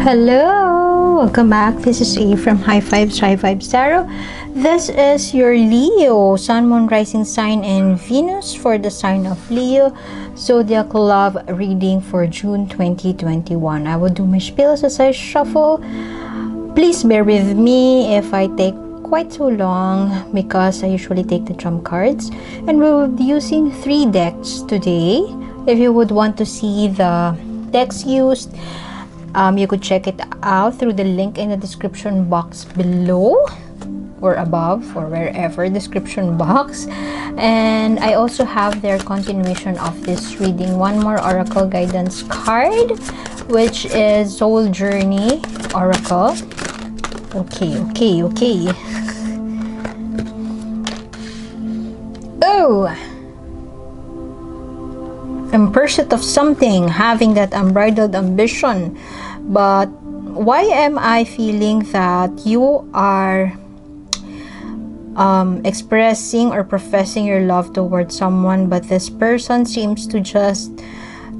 Hello! Welcome back. This is A from High Fives Tarot. This is your Leo, Sun, Moon, Rising sign, and Venus for the sign of Leo. Zodiac love reading for June 2021. I will do my spills as I shuffle. Please bear with me if I take quite so long because I usually take the trump cards. And we will be using 3 decks today. If you would want to see the decks used, you could check it out through the link in the description box below or above or wherever description box. And I also have their continuation of this reading, one more oracle guidance card, which is Soul Journey Oracle. Okay. Oh, in pursuit of something, having that unbridled ambition. But why am I feeling that you are expressing or professing your love towards someone, but this person seems to just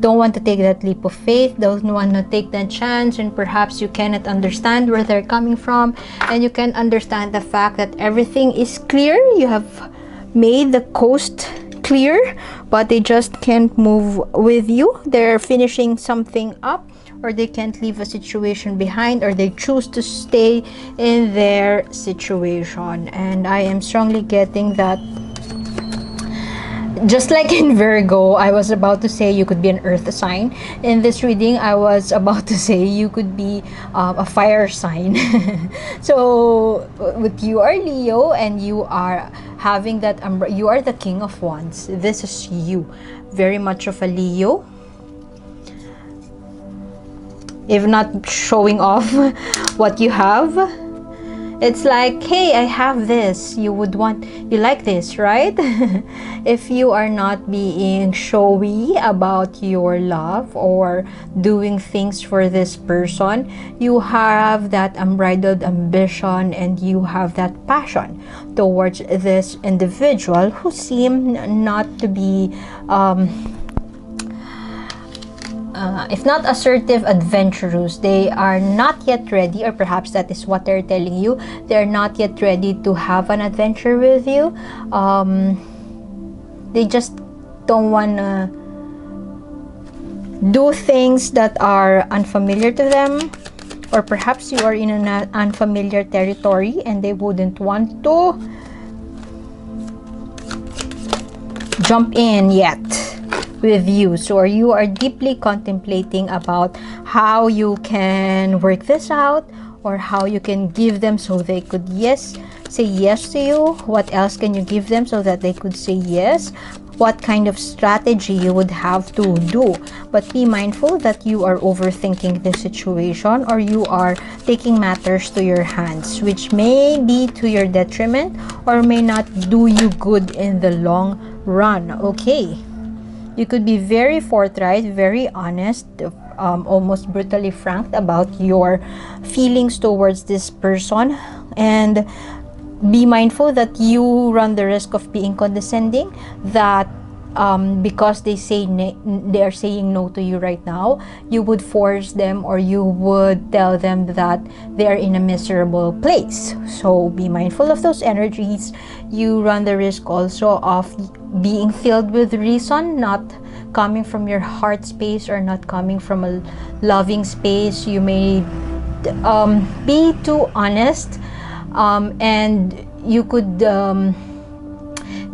don't want to take that leap of faith, don't want to take that chance, and perhaps you cannot understand where they're coming from, and you can understand the fact that everything is clear. You have made the coast clear, but they just can't move with you. They're finishing something up, or they can't leave a situation behind, or they choose to stay in their situation. And I am strongly getting that, just like in Virgo, I was about to say you could be an earth sign. In this reading, I was about to say you could be a fire sign. So with you are Leo, and you are having that you are the King of Wands. This is you, very much of a Leo. If not showing off what you have, it's like, hey, I have this. You like this, right? If you are not being showy about your love or doing things for this person, you have that unbridled ambition and you have that passion towards this individual who seem not to be if not assertive, adventurous. They are not yet ready, or perhaps that is what they're telling you. They're not yet ready to have an adventure with you. They just don't want to do things that are unfamiliar to them, or perhaps you are in an unfamiliar territory and they wouldn't want to jump in yet with you. So you are deeply contemplating about how you can work this out, or how you can give them so they could say yes to you. What else can you give them so that they could say yes? What kind of strategy you would have to do. But be mindful that you are overthinking the situation, or you are taking matters to your hands, which may be to your detriment or may not do you good in the long run. Okay, you could be very forthright, very honest, almost brutally frank about your feelings towards this person, and be mindful that you run the risk of being condescending, that because they are saying no to you right now, you would force them, or you would tell them that they are in a miserable place. So be mindful of those energies. You run the risk also of being filled with reason, not coming from your heart space, or not coming from a loving space. You may be too honest, and you could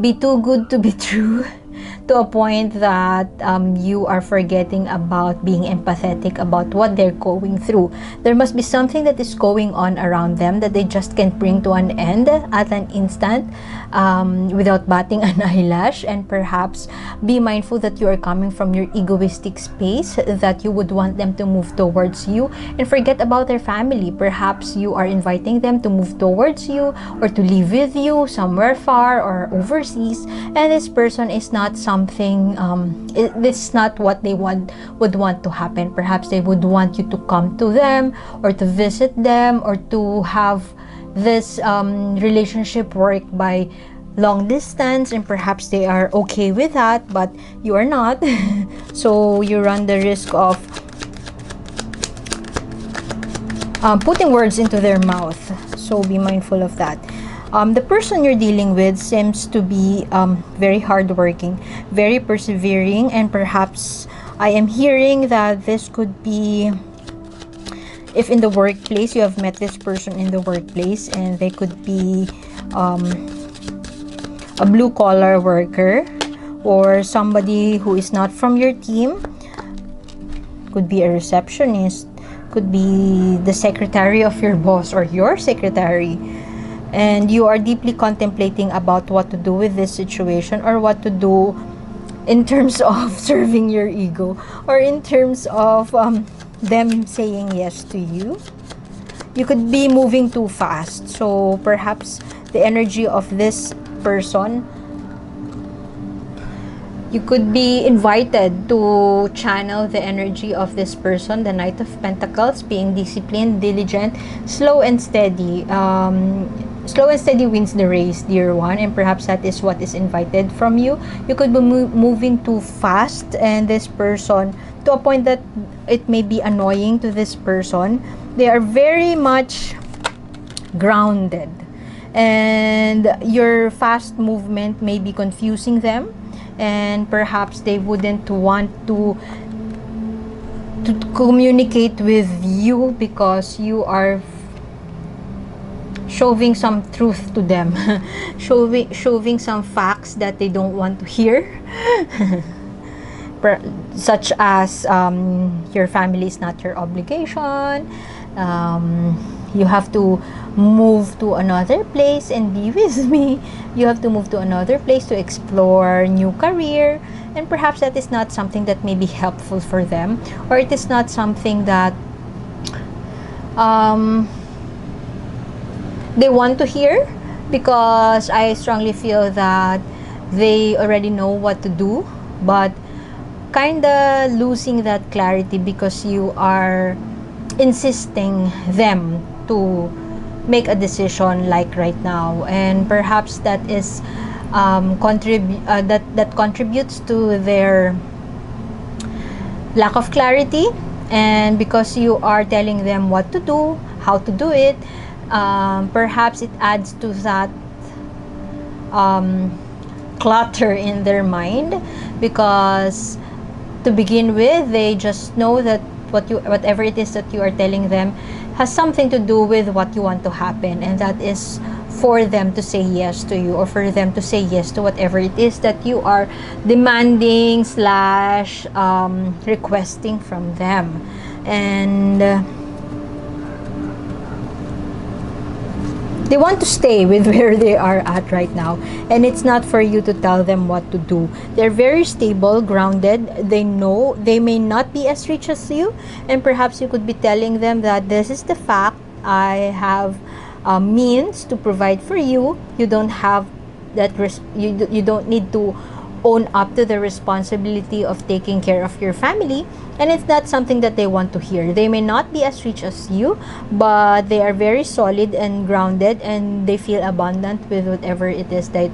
be too good to be true, to a point that you are forgetting about being empathetic about what they're going through. There must be something that is going on around them that they just can't bring to an end at an instant, without batting an eyelash. And perhaps be mindful that you are coming from your egoistic space, that you would want them to move towards you and forget about their family. Perhaps you are inviting them to move towards you, or to live with you somewhere far or overseas, and this person is not something, this is not what they would want to happen. Perhaps they would want you to come to them, or to visit them, or to have this relationship work by long distance, and perhaps they are okay with that, but you are not. So you run the risk of putting words into their mouth. So be mindful of that. The person you're dealing with seems to be very hardworking, very persevering, and perhaps I am hearing that this could be, if in the workplace, you have met this person in the workplace, and they could be a blue-collar worker or somebody who is not from your team. Could be a receptionist, could be the secretary of your boss or your secretary, and you are deeply contemplating about what to do with this situation, or what to do in terms of serving your ego, or in terms of them saying yes to you. You could be moving too fast, so perhaps the energy of this person, you could be invited to channel the energy of this person, the Knight of Pentacles, being disciplined, diligent, slow and steady. Slow and steady wins the race, dear one, and perhaps that is what is invited from you. You could be moving too fast, and this person, to a point that it may be annoying to this person. They are very much grounded, and your fast movement may be confusing them, and perhaps they wouldn't want to communicate with you because you are showing some truth to them, showing some facts that they don't want to hear, such as your family is not your obligation, you have to move to another place and be with me, you have to move to another place to explore new career, and perhaps that is not something that may be helpful for them, or it is not something that they want to hear, because I strongly feel that they already know what to do, but kinda losing that clarity because you are insisting them to make a decision like right now, and perhaps that is that contributes to their lack of clarity. And because you are telling them what to do, how to do it, perhaps it adds to that clutter in their mind, because to begin with, they just know that whatever it is that you are telling them has something to do with what you want to happen, and that is for them to say yes to you, or for them to say yes to whatever it is that you are demanding slash requesting from them. And they want to stay with where they are at right now, and it's not for you to tell them what to do. They're very stable, grounded. They know they may not be as rich as you, and perhaps you could be telling them that this is the fact. I have means to provide for you. You don't have that you don't need to own up to the responsibility of taking care of your family, and it's not something that they want to hear. They may not be as rich as you, but they are very solid and grounded, and they feel abundant with whatever it is that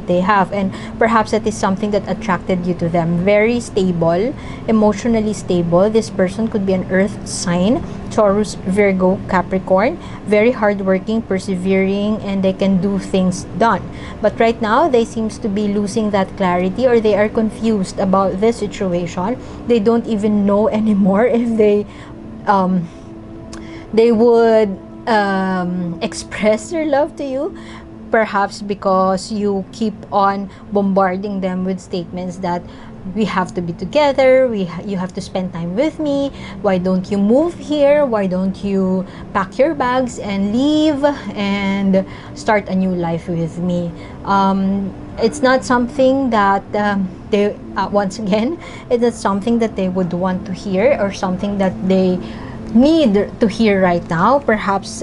they have, and perhaps that is something that attracted you to them. Very stable, emotionally stable. This person could be an earth sign, Taurus, Virgo, Capricorn. Very hardworking, persevering, and they can do things done. But right now, they seems to be losing that clarity, or they are confused about this situation. They don't even know anymore if they would express their love to you, perhaps because you keep on bombarding them with statements that we have to be together, you have to spend time with me, why don't you move here, why don't you pack your bags and leave and start a new life with me. It's not something that they once again, it is something that they would want to hear, or something that they need to hear right now. Perhaps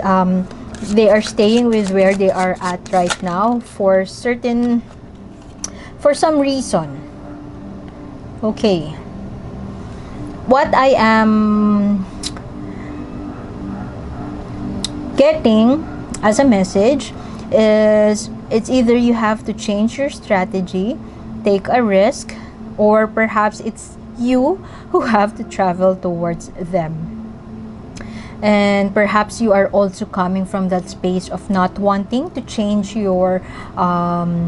they are staying with where they are at right now for some reason. Okay, what I am getting as a message is, it's either you have to change your strategy, take a risk, or perhaps it's you who have to travel towards them. and perhaps you are also coming from that space of not wanting to change your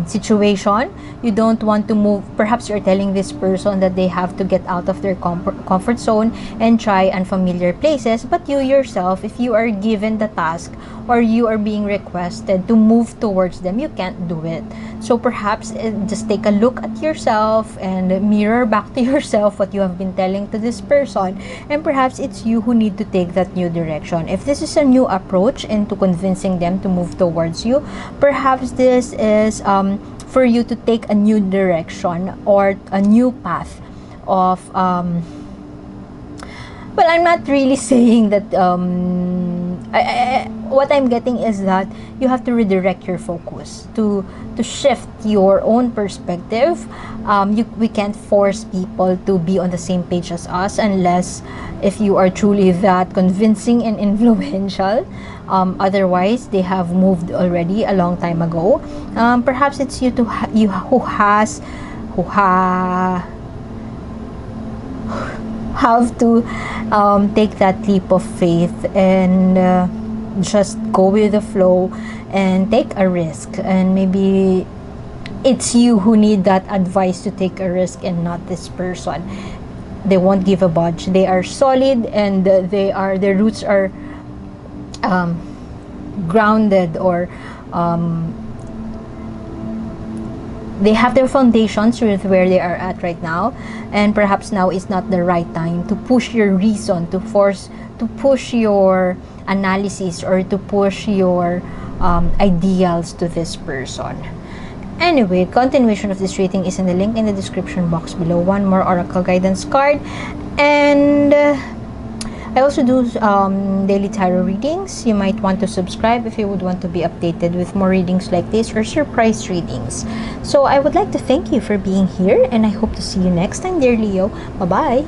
situation. You don't want to move. Perhaps you're telling this person that they have to get out of their comfort zone and try unfamiliar places, but you yourself, if you are given the task or you are being requested to move towards them, you can't do it. So perhaps just take a look at yourself and mirror back to yourself what you have been telling to this person, and perhaps it's you who need to take that new direction. If this is a new approach into convincing them to move towards you, perhaps this is for you to take a new direction or a new path of well, I'm not really saying that what I'm getting is that you have to redirect your focus to shift your own perspective. We can't force people to be on the same page as us unless if you are truly that convincing and influential. Otherwise, they have moved already a long time ago. Perhaps it's you who have to take that leap of faith and just go with the flow and take a risk. And maybe it's you who need that advice to take a risk and not this person. They won't give a budge. They are solid, and their roots are grounded, or they have their foundations with where they are at right now, and perhaps now is not the right time to push your reason, to push your analysis, or to push your ideals to this person. Anyway, continuation of this reading is in the link in the description box below. One more oracle guidance card, and I also do daily tarot readings. You might want to subscribe if you would want to be updated with more readings like this or surprise readings. So I would like to thank you for being here, and I hope to see you next time, dear Leo. Bye-bye.